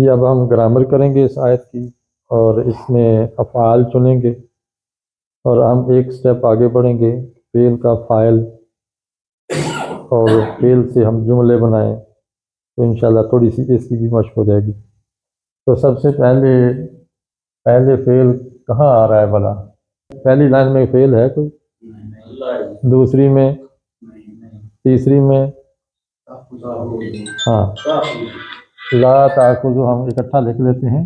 یہ اب ہم گرامر کریں گے اس آیت کی، اور اس میں افعال چنیں گے، اور ہم ایک سٹیپ آگے بڑھیں گے، فعل کا فاعل، اور فعل سے ہم جملے بنائیں، تو انشاءاللہ تھوڑی سی اس کی بھی مشق ہو جائے گی۔ تو سب سے پہلے فعل کہاں آ رہا ہے بھلا؟ پہلی لائن میں فعل ہے کوئی؟ دوسری میں؟ تیسری میں؟ ہاں، لا تأخذو ہم اکٹھا لکھ لیتے ہیں،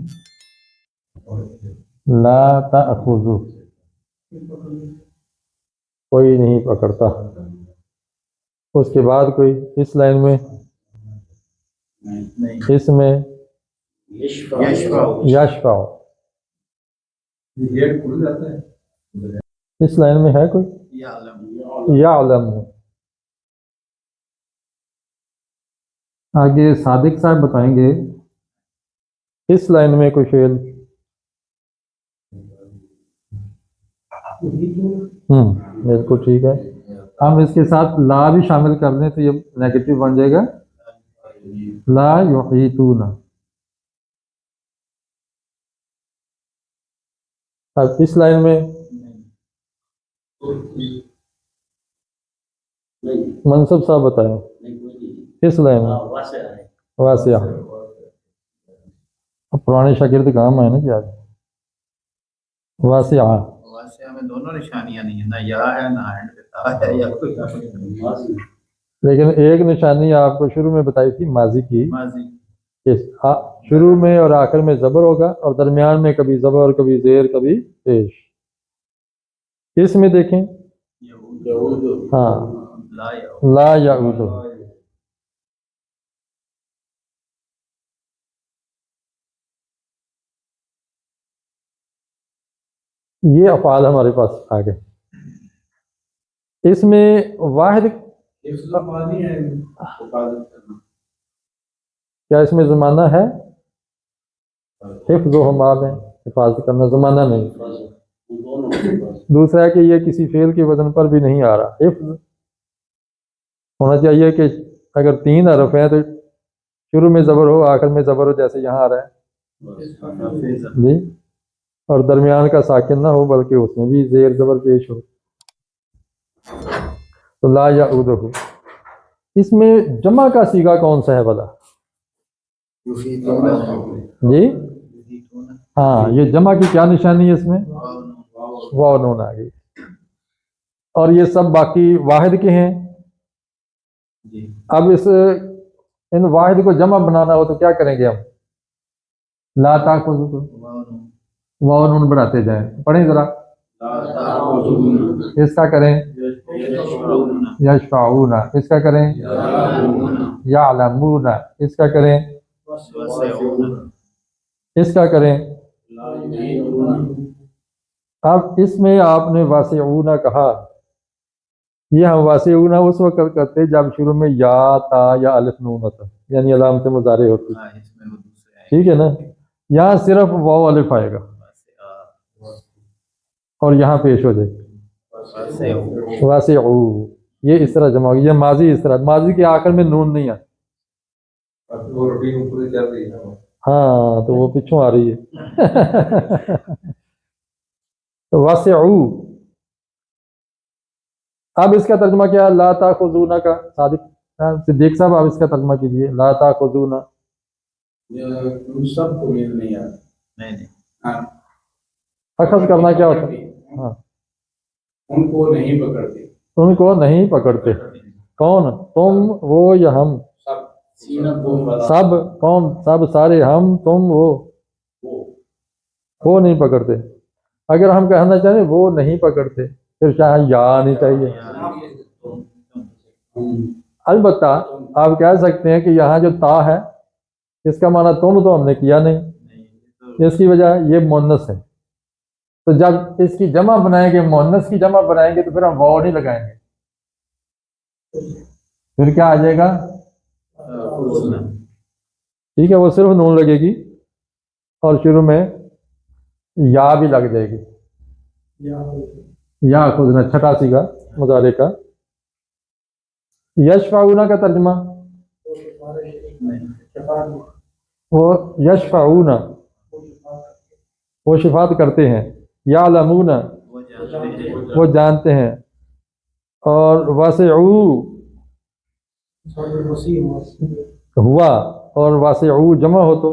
لا تأخذو، کوئی نہیں پکڑتا۔ اس کے بعد کوئی اس لائن میں؟ اس میں یشفع، اس لائن میں ہے کوئی؟ یعلم۔ آگے صادق صاحب بتائیں گے اس لائن میں کوئی فعل؟ بالکل ٹھیک ہے۔ ہم اس کے ساتھ لا بھی شامل کر لیں تو یہ نیگیٹو بن جائے گا، لا یحیطون۔ اب اس لائن میں منصب صاحب بتائیں، اس لائن میں واسعہ۔ اب پرانے شاگرد کام آئے نا جی آج۔ واسعہ میں دونوں نشانیاں نہیں ہیں، نہ یا ہے نہ ہے یا کوئی، لیکن ایک نشانی آپ کو شروع میں بتائی تھی ماضی کی، شروع میں اور آخر میں زبر ہوگا، اور درمیان میں کبھی زبر کبھی زیر کبھی پیش۔ اس میں دیکھیں، ہاں، لا یعود، یہ افعال ہمارے پاس آ گئے۔ اس میں واحد کیا اس میں زمانہ ہے؟ حفظ و حمال ہے، حفاظت کرنا، زمانہ نہیں۔ دوسرا ہے کہ یہ کسی فعل کے وزن پر بھی نہیں آ رہا، حفظ ہونا چاہیے کہ اگر 3 حرف ہیں تو شروع میں زبر ہو آخر میں زبر ہو، جیسے یہاں آ رہا ہے جی، اور درمیان کا ساکن نہ ہو بلکہ اس میں بھی زیر زبر پیش ہو۔ تو لا یعودہ، اس میں جمع کا صیغہ کون سا ہے بھلا؟ جی ہاں، یہ جمع کی کیا نشانی ہے اس میں؟ واو نون آ گئی، اور یہ سب باقی واحد کے ہیں۔ اب ان واحد کو جمع بنانا ہو تو کیا کریں گے ہم؟ لا تاخذو کو واو نون بڑھاتے جائیں، پڑھیں ذرا، اس کا کریں یشفعون، اس کا کریں یعلمون، اس کا کریں، اس کا کریں۔ اب اس میں آپ نے واسعون کہا، یہ ہم واسعون اس وقت کرتے جب شروع میں یا تا یا الف نون ہوتا، یعنی علامت مضارع ہوتی، ٹھیک ہے نا؟ یہاں صرف واو الف آئے گا اور یہاں پیش ہو جائے گا واسعو، یہ اس طرح جمع ہوگی۔ یہ ماضی اس طرح، ماضی کے آخر میں نون نہیں آتا، ہاں تو وہ پیچھوں آ رہی ہے واسعو۔ اب اس کا ترجمہ کیا ہے؟ لا تاخذون کا، صدیق صاحب آپ اس کا ترجمہ کیجئے، لا تاخذون۔ سب کو نہیں آتا، نہیں، اخذ کرنا کیا ہوتا ہے؟ ہاں، ان کو نہیں پکڑتے، ان کو نہیں پکڑتے۔ کون؟ تم، وہ یا ہم؟ سب، کون؟ سب، سارے، ہم، تم، وہ نہیں پکڑتے۔ اگر ہم کہنا چاہیں وہ نہیں پکڑتے پھر چاہے یا آنی چاہیے۔ البتہ آپ کہہ سکتے ہیں کہ یہاں جو تا ہے اس کا معنی تم تو ہم نے کیا نہیں، اس کی وجہ یہ مؤنث ہے، تو جب اس کی جمع بنائیں گے، مؤنث کی جمع بنائیں گے تو پھر ہم واو نہیں لگائیں گے، پھر کیا آ جائے گا؟ ٹھیک ہے، وہ صرف نون لگے گی اور شروع میں یا بھی لگ جائے گی، یا خودنا، چھٹا صیغہ مضارع کا۔ یشفعون کا ترجمہ وہ یشفعون وہ شفاعت کرتے ہیں، یعلمون وہ جانتے ہیں، اور واسعو ہوا، اور واسعو جمع ہو تو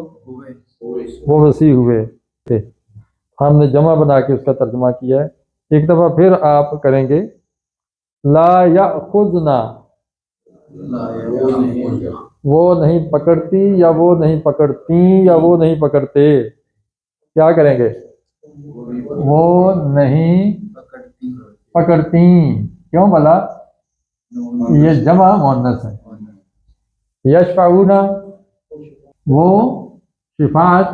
وہ وسیع ہوئے تھے۔ ہم نے جمع بنا کے اس کا ترجمہ کیا ہے۔ ایک دفعہ پھر آپ کریں گے، لا یأخذنا وہ نہیں پکڑتی، یا وہ نہیں پکڑتی، یا وہ نہیں پکڑتے، کیا کریں گے؟ وہ نہیں پکڑتی، کیوں بھلا؟ یہ جمع مؤنث ہے۔ یشفعون وہ شفاعت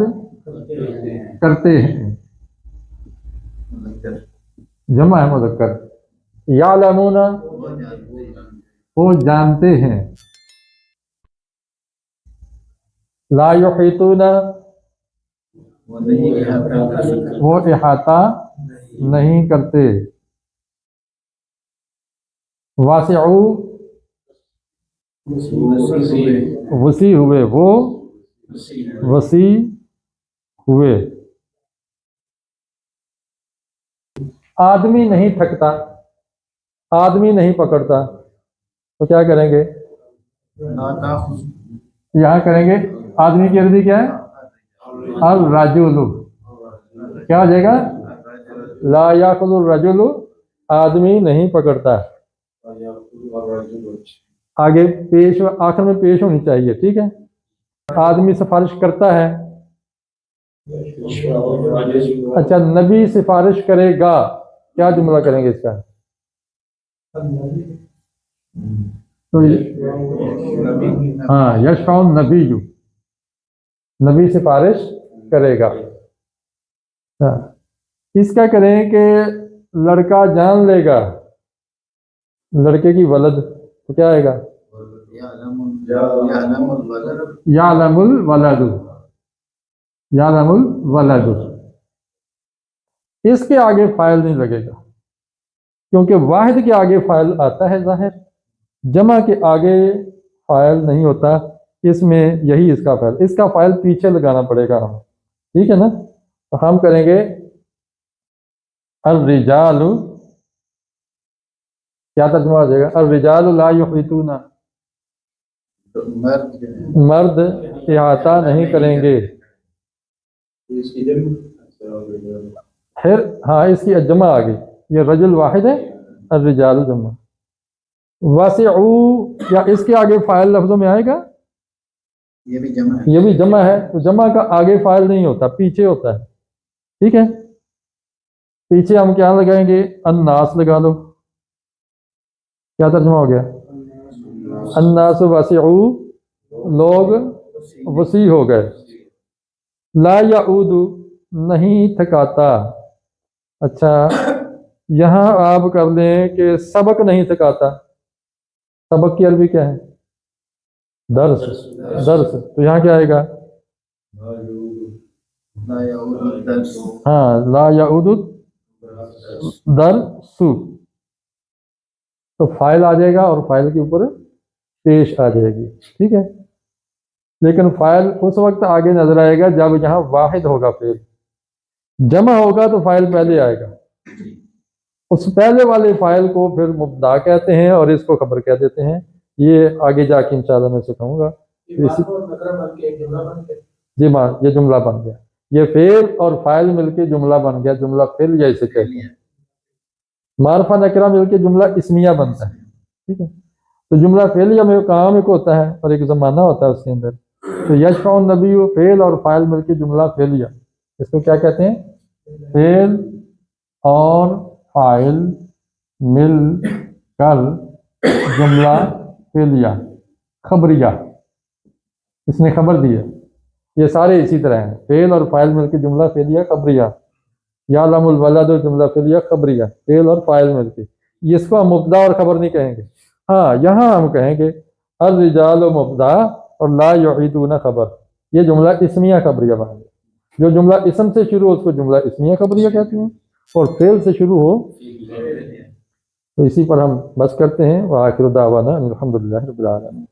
کرتے ہیں، جمع ہے مذکر۔ یعلمون وہ جانتے ہیں، لا یحیطون وہ احاطہ نہیں کرتے، واسعو وسیع ہوئے، وہ وسیع ہوئے۔ آدمی نہیں تھکتا، آدمی نہیں پکڑتا، تو کیا کریں گے؟ یہاں کریں گے آدمی کی عربی کیا ہے؟ الرجل، کیا ہو جائے گا؟ لا یاخذ الرجل آدمی نہیں پکڑتا۔ آگے پیش، آخر میں پیش ہونی چاہیے، ٹھیک ہے؟ آدمی سفارش کرتا ہے، اچھا نبی سفارش کرے گا، کیا جملہ کریں گے اس کا؟ تو ہاں یشفع النبی، نبی سفارش کرے گا۔ ہاں اس کا کریں کہ لڑکا جان لے گا، لڑکے کی ولد، تو کیا آئے گا؟ یعلم الولد، یعلم الولد۔ اس کے آگے فاعل نہیں لگے گا، کیونکہ واحد کے آگے فاعل آتا ہے ظاہر، جمع کے آگے فاعل نہیں ہوتا، اس میں یہی اس کا فاعل، اس کا فاعل پیچھے لگانا پڑے گا ہمیں، ٹھیک ہے نا؟ تو ہم کریں گے الرجال، کیا ترجمہ ہو جائے گا؟ الرجال لا یحیطون مرد احاطہ نہیں کریں گے۔ پھر ہاں اس کی جمع آ گئی، یہ رجل واحد ہے، الرجال جمع۔ واسعو یا اس کے آگے فاعل لفظوں میں آئے گا؟ یہ بھی جمع ہے، یہ بھی جمع ہے، تو جمع کا آگے فاعل نہیں ہوتا، پیچھے ہوتا ہے، ٹھیک ہے؟ پیچھے ہم کیا لگائیں گے؟ الناس لگا دو، کیا ترجمہ ہو گیا؟ الناس واسعو لوگ وسیع ہو گئے۔ لا یعود نہیں تھکاتا، اچھا یہاں آپ کر لیں کہ سبق نہیں تھکاتا، سبق کی عربی کیا ہے؟ درس، درس، تو یہاں کیا آئے گا؟ ہاں لا یعود درس، تو فاعل آ جائے گا اور فاعل کے اوپر پیش آ جائے گی، ٹھیک ہے؟ لیکن فاعل اس وقت آگے نظر آئے گا جب یہاں واحد ہوگا، فعل جمع ہوگا تو فاعل پہلے آئے گا، اس پہلے والے فاعل کو پھر مبتدا کہتے ہیں اور اس کو خبر کہہ دیتے ہیں، یہ آگے جا کے انشاءاللہ میں سکھاؤں گا۔ جی ماں یہ جملہ بن گیا، یہ فعل اور فاعل مل کے جملہ بن گیا، جملہ فعل یا اسے کہتے ہیں، معرفہ نکرہ مل کے جملہ اسمیہ بنتا ہے، ٹھیک ہے؟ تو جملہ فعلیہ میں کام ایک ہوتا ہے اور ایک زمانہ ہوتا ہے اس کے اندر، تو یشفع النبی فعل اور فاعل مل کے جملہ فعلیہ، اس کو کیا کہتے ہیں؟ فعل اور فاعل مل کر جملہ فعلیہ خبریہ، اس نے خبر دی ہے، یہ سارے اسی طرح ہیں، فعل اور فاعل مل کے جملہ فعلیہ خبریہ، یعلم الولد جملہ فعلیہ خبریہ، فعل اور فاعل مل کے، اس کو ہم مبتدا اور خبر نہیں کہیں گے، ہاں یہاں ہم کہیں گے الرجال مبتدا اور لا یعیدون خبر، یہ جملہ اسمیہ خبریہ بنا گیا، جو جملہ اسم سے شروع ہو اس کو جملہ اسمیہ خبریہ کہتے ہیں، اور فعل سے شروع ہو تو اسی پر ہم بس کرتے ہیں۔ وآخر دعوانا الحمدللہ رب العالمین۔